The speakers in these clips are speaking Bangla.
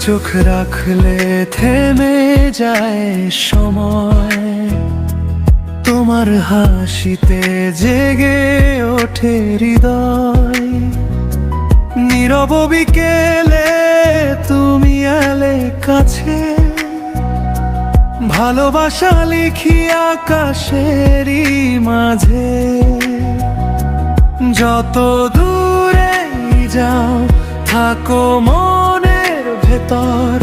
চোখ রাখলে থেমে যায় সময়, তোমার হাসিতে জেগে ওঠে হৃদয়। নীরব বিকেলে তুমি এলে কাছে, ভালোবাসা লিখি আকাশেরই মাঝে। যত দূরে যাও থাকো মনের ভেতর,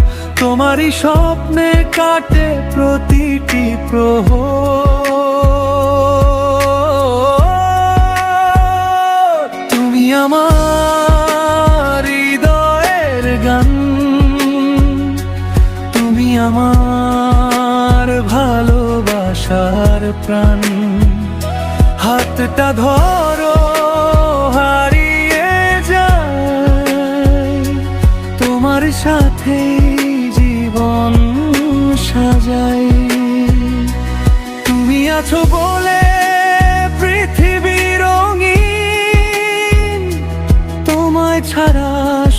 তোমারই স্বপ্নে কাটে প্রতিটি প্রহর। তুমি আমার হৃদয়ের গান, তুমি আমার ভালোবাসার প্রাণ। হাতটা ধরো হারিয়ে যায়, তোমার সাথে জীবন সাজাই। তুমি আছো বলে পৃথিবী রঙিন, তোমায় ছাড়া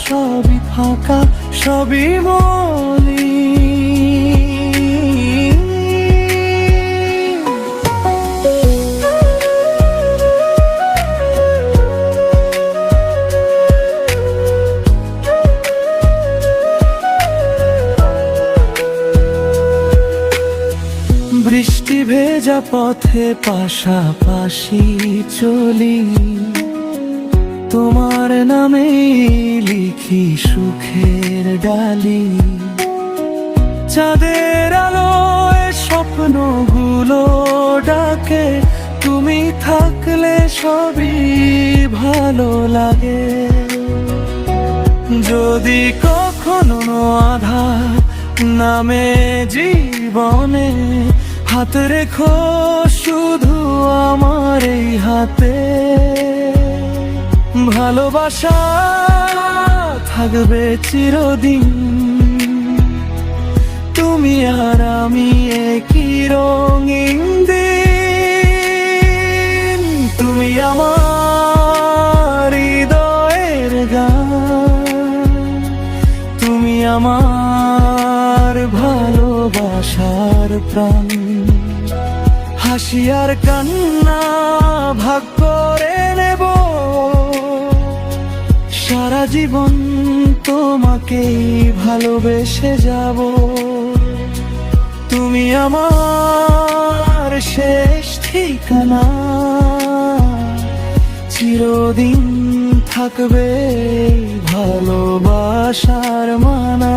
সবই ফাঁকা, সবই মলিন। বৃষ্টি ভেজা পথে পাশাপাশি চলি, তোমার নামে লিখি সুখের ডালি। চাঁদের আলোয় স্বপ্নগুলো ডাকে, তুমি থাকলে সবই ভালো লাগে। যদি কখনো আধার নামে জীবনে, হাত রেখো শুধু আমার এই হাতে। ভালোবাসা থাকবে চিরদিন, তুমি আর আমি একই রঙিন দিন। তুমি আমার হৃদয়ের গান, তুমি আমার ভালোবাসার প্রাণ। হাসি আর কান্না ভাগ করে নেব, সারা জীবন তোমাকেই ভালোবেসে যাব। তুমি আমার শেষ ঠিকানা, চিরদিন থাকবে ভালোবাসার মানা।